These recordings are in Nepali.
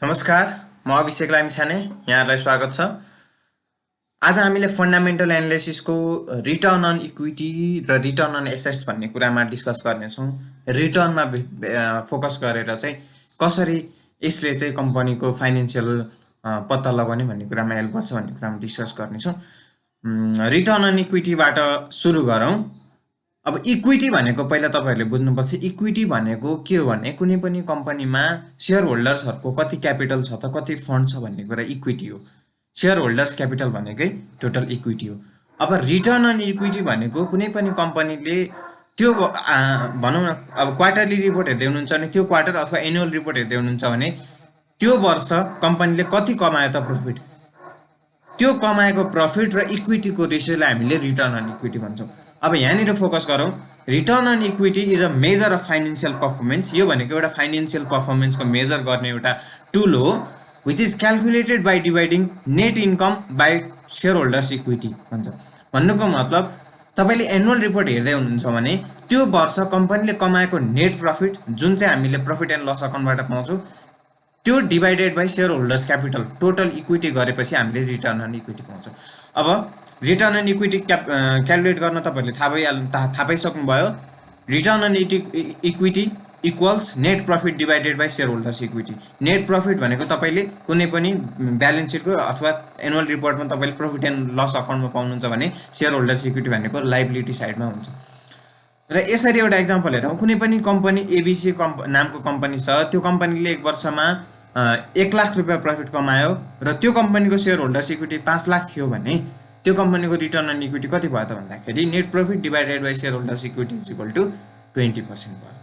नमस्कार, म अभिषेक लामिछाने यहाँहरूलाई स्वागत छ। आज हामीले फन्डामेन्टल एनालिसिसको रिटर्न अन इक्विटी र रिटर्न अन एसेट्स भन्ने कुरामा डिस्कस गर्नेछौँ। रिटर्नमा फोकस गरेर चाहिँ कसरी यसले चाहिँ कम्पनीको फाइनेन्सियल पत्ता लगाउने भन्ने कुरामा हेल्प गर्छ भन्ने कुरामा डिस्कस गर्नेछौँ। रिटर्न अन इक्विटीबाट सुरु गरौँ। अब इक्विटी भनेको पहिला तपाईँहरूले बुझ्नुपर्छ, इक्विटी भनेको के हो भने कुनै पनि कम्पनीमा सेयर होल्डर्सहरूको कति क्यापिटल छ त कति फन्ड छ भन्ने कुरा इक्विटी हो। सेयर होल्डर्स क्यापिटल भनेकै टोटल इक्विटी हो। अब रिटर्न अन इक्विटी भनेको कुनै पनि कम्पनीले त्यो भनौँ न, अब क्वार्टरली रिपोर्ट हेर्दै हुनुहुन्छ भने त्यो क्वार्टर अथवा एनुअल रिपोर्ट हेर्दै हुनुहुन्छ भने त्यो वर्ष कम्पनीले कति कमायो त प्रफिट, त्यो कमाएको प्रफिट र इक्विटीको रेसियोलाई हामीले रिटर्न अन इक्विटी भन्छौँ। अब यहाँनिर फोकस गरौँ। Return on equity is a measure of financial performance. यो भनेको एउटा फाइनेन्सियल पर्फर्मेन्सको मेजर गर्ने एउटा टुल हो, which is calculated by dividing net income by share holders equity भन्छ। भन्नुको मतलब तपाईँले एनुअल रिपोर्ट हेर्दै हुनुहुन्छ भने त्यो वर्ष कम्पनीले कमाएको नेट प्रफिट, जुन चाहिँ हामीले प्रफिट एन्ड लस अकाउन्टबाट पाउँछौँ, त्यो divided by share holders capital total equity गरेपछि हामीले रिटर्न अन इक्विटी पाउँछौँ। अब रिटर्न अन इक्विटी क्यालकुलेट गर्न तपाईँहरूले थाहा पाइसक्नुभयो। Return on equity equals net profit divided by share holders equity. Net profit भनेको तपाईँले कुनै पनि ब्यालेन्स सिटको अथवा एनुअल रिपोर्टमा तपाईँले प्रफिट एन्ड लस अकाउन्टमा पाउनुहुन्छ भने सेयर होल्डर्स इक्विटी भनेको लाइबिलिटी साइडमा हुन्छ। र यसरी एउटा इक्जाम्पल हेरौँ। कुनै पनि कम्पनी एबिसी नामको कम्पनी छ, त्यो कम्पनीले एक वर्षमा 1 लाख रुपियाँ प्रफिट कमायो र त्यो कम्पनीको सेयर होल्डर्स इक्विटी 5 लाख थियो भने त्यो कम्पनीको रिटर्न अन इक्विटी कति भयो त भन्दाखेरि net profit divided by share holders equity is equal to 20% भयो।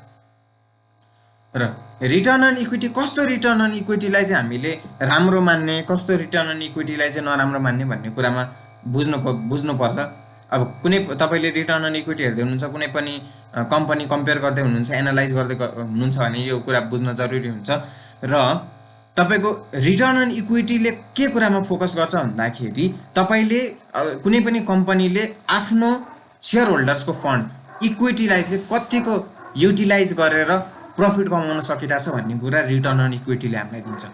र रिटर्न अन इक्विटी, कस्तो रिटर्न अन इक्विटीलाई चाहिँ हामीले राम्रो मान्ने, कस्तो रिटर्न अन इक्विटीलाई चाहिँ नराम्रो मान्ने भन्ने कुरामा बुझ्नुपर्छ। अब कुनै तपाईँले रिटर्न अन इक्विटी हेर्दै हुनुहुन्छ, कुनै पनि कम्पनी कम्पेयर गर्दै हुनुहुन्छ, एनालाइज गर्दै हुनुहुन्छ भने यो कुरा बुझ्न जरुरी हुन्छ। र तपाईँको रिटर्न अन इक्विटीले के कुरामा फोकस गर्छ भन्दाखेरि तपाईँले कुनै पनि कम्पनीले आफ्नो सेयर होल्डर्सको फन्ड इक्विटीलाई चाहिँ कतिको युटिलाइज गरेर प्रफिट कमाउन सकिरहेछ भन्ने कुरा रिटर्न अन इक्विटीले हामीलाई दिन्छ।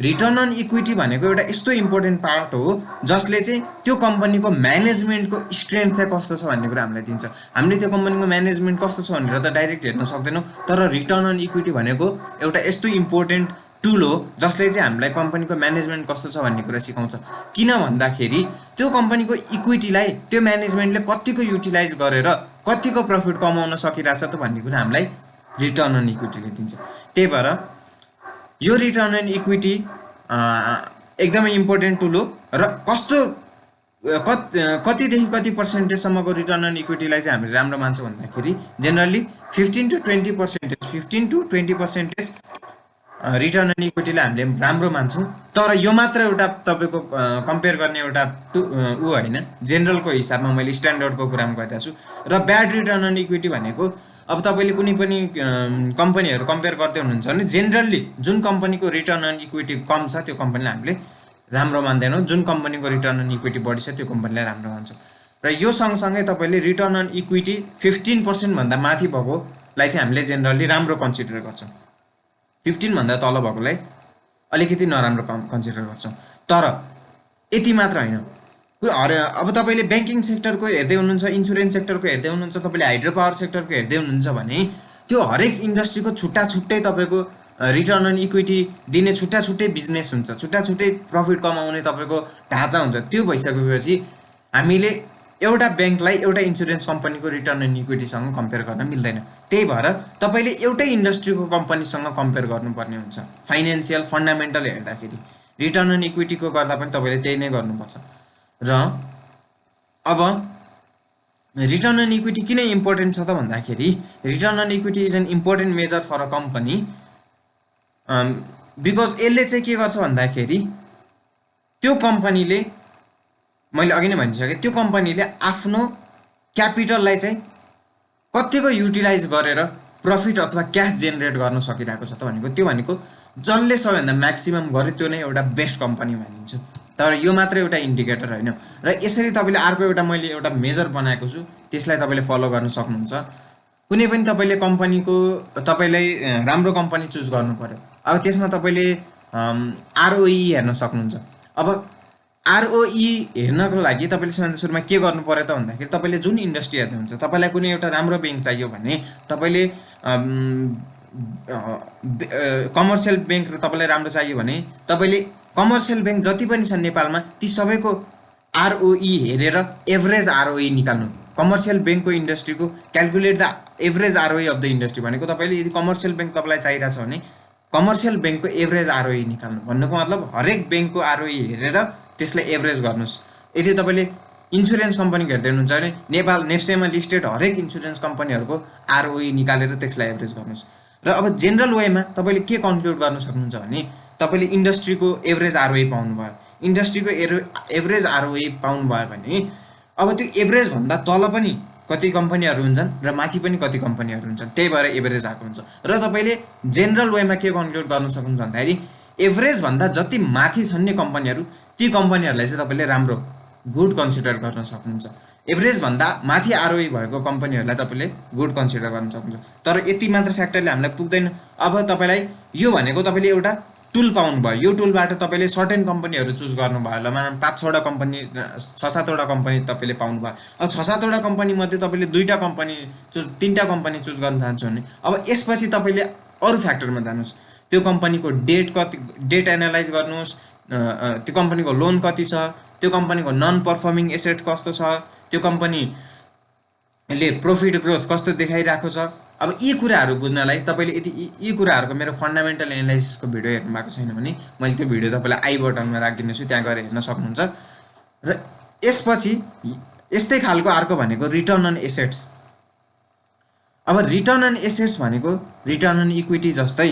रिटर्न अन इक्विटी भनेको एउटा यस्तो इम्पोर्टेन्ट पार्ट हो जसले चाहिँ त्यो कम्पनीको म्यानेजमेन्टको स्ट्रेन्थ चाहिँ कस्तो छ भन्ने कुरा हामीलाई दिन्छ। हामीले त्यो कम्पनीको म्यानेजमेन्ट कस्तो छ भनेर त डाइरेक्ट हेर्न सक्दैनौँ, तर रिटर्न अन इक्विटी भनेको एउटा यस्तो इम्पोर्टेन्ट टुल हो जसले चाहिँ हामीलाई कम्पनीको म्यानेजमेन्ट कस्तो छ भन्ने कुरा सिकाउँछ। किन भन्दाखेरि त्यो कम्पनीको इक्विटीलाई त्यो म्यानेजमेन्टले कतिको युटिलाइज गरेर कतिको प्रफिट कमाउन सकिरहेछ त भन्ने कुरा हामीलाई रिटर्न अन इक्विटीले दिन्छ। त्यही भएर यो रिटर्न अन इक्विटी एकदमै इम्पोर्टेन्ट टुल हो। र कतिदेखि कति पर्सेन्टेजसम्मको रिटर्न अन इक्विटीलाई चाहिँ हामीले राम्रो मान्छौँ भन्दाखेरि जेनरली 15 to 20% रिटर्न अन इक्विटीलाई हामीले राम्रो मान्छौँ। तर यो मात्र एउटा तपाईँको कम्पेयर गर्ने एउटा ऊ होइन, जेनरलको हिसाबमा मैले स्ट्यान्डर्डको कुरामा गरिरहेको छु। र ब्याड रिटर्न अन इक्विटी भनेको अब तपाईँले कुनै पनि कम्पनीहरू कम्पेयर गर्दै हुनुहुन्छ भने जेनरली जुन कम्पनीको रिटर्न अन इक्विटी कम छ त्यो कम्पनीलाई हामीले राम्रो मान्दैनौँ, जुन कम्पनीको रिटर्न अन इक्विटी बढी छ त्यो कम्पनीलाई राम्रो मान्छौँ। र यो सँगसँगै तपाईँले रिटर्न अन इक्विटी 15% भन्दा माथि भएकोलाई चाहिँ हामीले जेनरली राम्रो कन्सिडर गर्छौँ, 15 भन्दा तल भएकोलाई अलिकति नराम्रो कन्सिडर गर्छौँ। तर यति मात्र होइन, अब तपाईँले ब्याङ्किङ सेक्टरको हेर्दै हुनुहुन्छ, इन्सुरेन्स सेक्टरको हेर्दै हुनुहुन्छ, तपाईँले हाइड्रो पावर सेक्टरको हेर्दै हुनुहुन्छ भने त्यो हरेक इन्डस्ट्रीको छुट्टा छुट्टै तपाईँको रिटर्न अन इक्विटी दिने छुट्टा छुट्टै बिजनेस हुन्छ, छुट्टा छुट्टै प्रफिट कमाउने तपाईँको ढाँचा हुन्छ। त्यो भइसकेपछि हामीले एउटा ब्याङ्कलाई एउटा इन्सुरेन्स कम्पनीको रिटर्न अन इक्विटीसँग कम्पेयर गर्न मिल्दैन। त्यही भएर तपाईँले एउटै इन्डस्ट्रीको कम्पनीसँग कम्पेयर गर्नुपर्ने हुन्छ। फाइनेन्सियल फन्डामेन्टल हेर्दाखेरि रिटर्न अन इक्विटीको गर्दा पनि तपाईँले त्यही नै गर्नुपर्छ। र अब रिटर्न अन इक्विटी किन इम्पोर्टेन्ट छ त भन्दाखेरि return on equity is an important measure for a company, because यसले चाहिँ के गर्छ भन्दाखेरि त्यो कम्पनीले, मैले अघि नै भनिसकेँ, त्यो कम्पनीले आफ्नो क्यापिटललाई चाहिँ कतिको युटिलाइज गरेर प्रफिट अथवा क्यास जेनेरेट गर्न सकिरहेको छ त भनेको, त्यो भनेको जसले सबैभन्दा म्याक्सिमम गर्यो त्यो नै एउटा बेस्ट कम्पनी भनिन्छ। तर यो मात्र एउटा इन्डिकेटर होइन। र यसरी तपाईँले अर्को एउटा मैले एउटा मेजर बनाएको छु, त्यसलाई तपाईँले फलो गर्न सक्नुहुन्छ। कुनै पनि तपाईँले कम्पनीको, तपाईँलाई राम्रो कम्पनी चुज गर्नु पर्यो। अब त्यसमा तपाईँले आरओई हेर्न सक्नुहुन्छ। अब आरओई हेर्नको लागि तपाईँले सबैभन्दा सुरुमा के गर्नु पर्यो त भन्दाखेरि तपाईँले जुन इन्डस्ट्री हेर्दै हुन्छ, तपाईँलाई कुनै एउटा राम्रो ब्याङ्क चाहियो भने तपाईँले कमर्सियल ब्याङ्क तपाईँलाई राम्रो चाहियो भने तपाईँले कमर्सियल ब्याङ्क जति पनि छन् नेपालमा ती सबैको आरओई हेरेर एभरेज आरओई निकाल्नु। कमर्सियल ब्याङ्कको इन्डस्ट्रीको calculate the average ROE of the industry भनेको तपाईँले यदि कमर्सियल ब्याङ्क तपाईँलाई चाहिरहेछ भने कमर्सियल ब्याङ्कको एभरेज आरओई निकाल्नु भन्नुको मतलब हरेक ब्याङ्कको आरओई हेरेर त्यसलाई एभरेज गर्नुहोस्। यदि तपाईँले इन्सुरेन्स कम्पनी हेर्दै हुनुहुन्छ भने नेपाल नेप्सेमा लिस्टेड हरेक इन्सुरेन्स कम्पनीहरूको आरओई निकालेर त्यसलाई एभरेज गर्नुहोस्। र अब जेनरल वेमा तपाईँले के कन्क्लुड गर्न सक्नुहुन्छ भने तपाईँले इन्डस्ट्रीको एभरेज आरओई पाउनुभयो। इन्डस्ट्रीको एभरेज आरओई पाउनुभयो भने अब त्यो एभरेजभन्दा तल पनि कति कम्पनीहरू हुन्छन् र माथि पनि कति कम्पनीहरू हुन्छन्, त्यही भएर एभरेज आएको हुन्छ। र तपाईँले जेनरल वेमा के कन्क्लुड गर्न सक्नुहुन्छ भन्दाखेरि एभरेजभन्दा जति माथि छन् नि कम्पनीहरू ती कम्पनीहरूलाई चाहिँ तपाईँले राम्रो गुड कन्सिडर गर्न सक्नुहुन्छ। एभरेजभन्दा माथि आरओई भएको कम्पनीहरूलाई तपाईँले गुड कन्सिडर गर्न सक्नुहुन्छ। तर यति मात्र फ्याक्टरले हामीलाई पुग्दैन। अब तपाईँलाई यो भनेको तपाईँले एउटा टुल पाउनुभयो, यो टुलबाट तपाईँले सर्टेन कम्पनीहरू चुज गर्नुभयो। ल मानौँ 5-6वटा कम्पनी 6-7वटा कम्पनी तपाईँले पाउनुभयो। अब 6-7वटा कम्पनीमध्ये तपाईँले 2टा कम्पनी 3टा कम्पनी चुज गर्न चाहन्छु भने अब यसपछि तपाईँले अरू फ्याक्टरमा जानुहोस्। त्यो कम्पनीको डेट एनालाइज गर्नुहोस्, त्यो कम्पनीको लोन कति छ, त्यो कम्पनीको नन पर्फर्मिङ एसेट कस्तो छ, त्यो कम्पनीले प्रफिट ग्रोथ कस्तो देखाइरहेको छ। अब यी कुराहरू बुझ्नलाई तपाईँले यदि यी कुराहरूको मेरो फन्डामेन्टल एनालाइसिसको भिडियो हेर्नु भएको छैन भने मैले त्यो भिडियो तपाईँलाई आई बटनमा राखिदिनेछु, त्यहाँ गएर हेर्न सक्नुहुन्छ। र यसपछि यस्तै खालको अर्को भनेको रिटर्न अन एसेट्स। अब रिटर्न अन एसेट्स भनेको रिटर्न अन इक्विटी जस्तै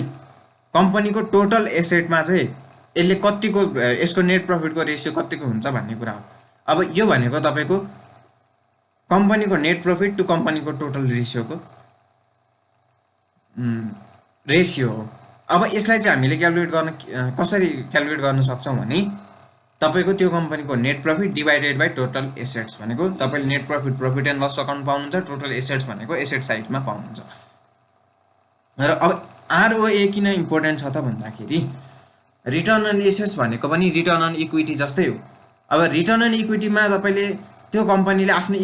कम्पनीको टोटल एसेटमा चाहिँ यसले कतिको यसको नेट प्रफिटको रेसियो कतिको हुन्छ भन्ने कुरा हो। अब यो भनेको तपाईँको कम्पनीको नेट प्रफिट टु कम्पनीको टोटल रेसियोको रेसियो हो। अब यसलाई चाहिँ हामीले कसरी क्यालकुलेट गर्न सक्छौँ भने तपाईँको त्यो कम्पनीको net profit divided by total assets भनेको तपाईँले net profit and loss account पाउनुहुन्छ, टोटल एसेट्स भनेको एसेट साइडमा पाउनुहुन्छ। र अब आरओए किन इम्पोर्टेन्ट छ त भन्दाखेरि रिटर्न अन एसेट्स भनेको पनि रिटर्न अन इक्विटी जस्तै हो। अब रिटर्न अन इक्विटीमा तपाईँले त्यो कम्पनीले आफ्नो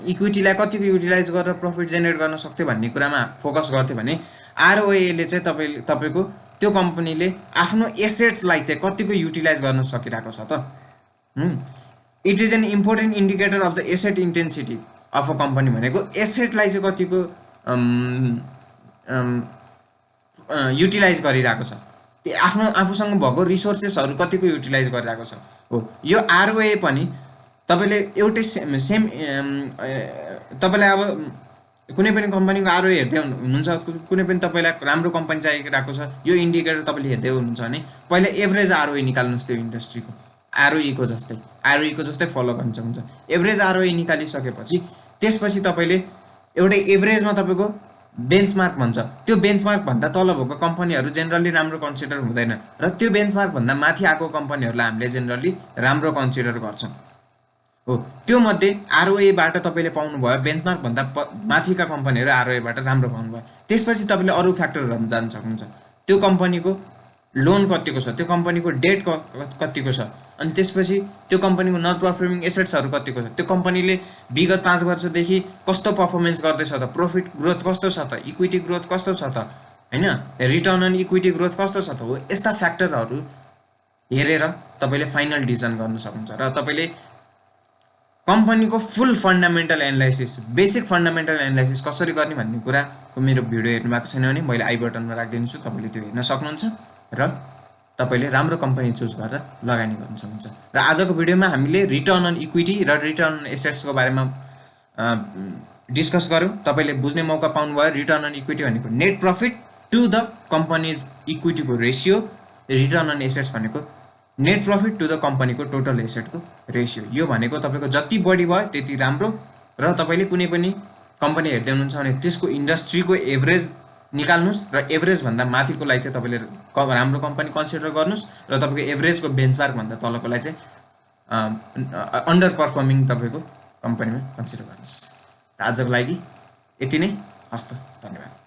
इक्विटीलाई कतिको युटिलाइज गरेर प्रफिट जेनेरेट गर्न सक्थ्यो भन्ने कुरामा फोकस गर्थ्यो भने आरओएले चाहिँ तपाईँको त्यो कम्पनीले आफ्नो एसेट्सलाई चाहिँ कतिको युटिलाइज गर्न सकिरहेको छ त। It is an important indicator of the asset intensity of a company भनेको एसेटलाई चाहिँ कतिको युटिलाइज गरिरहेको छ, आफूसँग भएको रिसोर्सेसहरू कतिको युटिलाइज गरिरहेको छ हो। यो आरओए पनि तपाईँले एउटै सेम तपाईँलाई अब कुनै पनि कम्पनीको आरओए हेर्दै हुनुहुन्छ, कुनै पनि तपाईँलाई राम्रो कम्पनी चाहिरहेको छ, यो इन्डिकेटर तपाईँले हेर्दै हुनुहुन्छ भने पहिला एभरेज आरओए निकाल्नुहोस्। त्यो इन्डस्ट्रीको आरओईको जस्तै फलो गर्न सक्नुहुन्छ। एभरेज आरओए निकालिसकेपछि त्यसपछि तपाईँले एउटै एभरेजमा तपाईँको बेन्चमार्क भन्छ, त्यो बेन्चमार्कभन्दा तल भएको कम्पनीहरू जेनरली राम्रो कन्सिडर हुँदैन र त्यो बेन्चमार्कभन्दा माथि आएको कम्पनीहरूलाई हामीले जेनरली राम्रो कन्सिडर गर्छौँ हो। त्यो मध्ये आरओएबाट तपाईँले पाउनुभयो बेन्चमार्कभन्दा माथिका कम्पनीहरू आरओएबाट राम्रो पाउनुभयो। त्यसपछि तपाईँले अरू फ्याक्टरहरूमा जान सक्नुहुन्छ। त्यो कम्पनीको लोन कतिको छ, त्यो कम्पनीको डेट कतिको छ, अनि त्यसपछि त्यो कम्पनीको नन पर्फर्मिङ एसेट्सहरू कतिको छ, त्यो कम्पनीले विगत 5 वर्षदेखि कस्तो पर्फर्मेन्स गर्दैछ त, प्रफिट ग्रोथ कस्तो छ त, इक्विटी ग्रोथ कस्तो छ त, होइन रिटर्न अन इक्विटी ग्रोथ कस्तो छ त हो। यस्ता फ्याक्टरहरू हेरेर तपाईँले फाइनल डिसिजन गर्न सक्नुहुन्छ। र तपाईँले कम्पनीको full fundamental analysis, basic fundamental analysis कसरी गर्ने भन्ने कुराको मेरो भिडियो हेर्नु भएको छैन भने मैले आई बटनमा राखिदिन्छु, तपाईँले त्यो हेर्न सक्नुहुन्छ र तपाईँले राम्रो कम्पनी चुज गरेर लगानी गर्न सक्नुहुन्छ। र आजको भिडियोमा हामीले रिटर्न अन इक्विटी र रिटर्न अन एसेट्सको बारेमा डिस्कस गऱ्यौँ। तपाईँले बुझ्ने मौका पाउनुभयो। रिटर्न अन इक्विटी भनेको net profit to the company's इक्विटीको रेसियो, रिटर्न अन एसेट्स भनेको नेट प्रफिट टु द कम्पनीको टोटल एसेटको रेसियो। यो भनेको तपाईँको जति बढी भयो त्यति राम्रो। र तपाईँले कुनै पनि कम्पनी हेर्दै हुनुहुन्छ भने त्यसको इन्डस्ट्रीको एभरेज निकाल्नुहोस् र एभरेजभन्दा माथिकोलाई चाहिँ तपाईँले राम्रो कम्पनी कन्सिडर गर्नुहोस् र तपाईँको एभरेजको बेन्चमार्कभन्दा तलकोलाई चाहिँ अन्डर पर्फर्मिङ तपाईँको कम्पनीमा कन्सिडर गर्नुहोस्। आजको लागि यति नै, हस् त, धन्यवाद।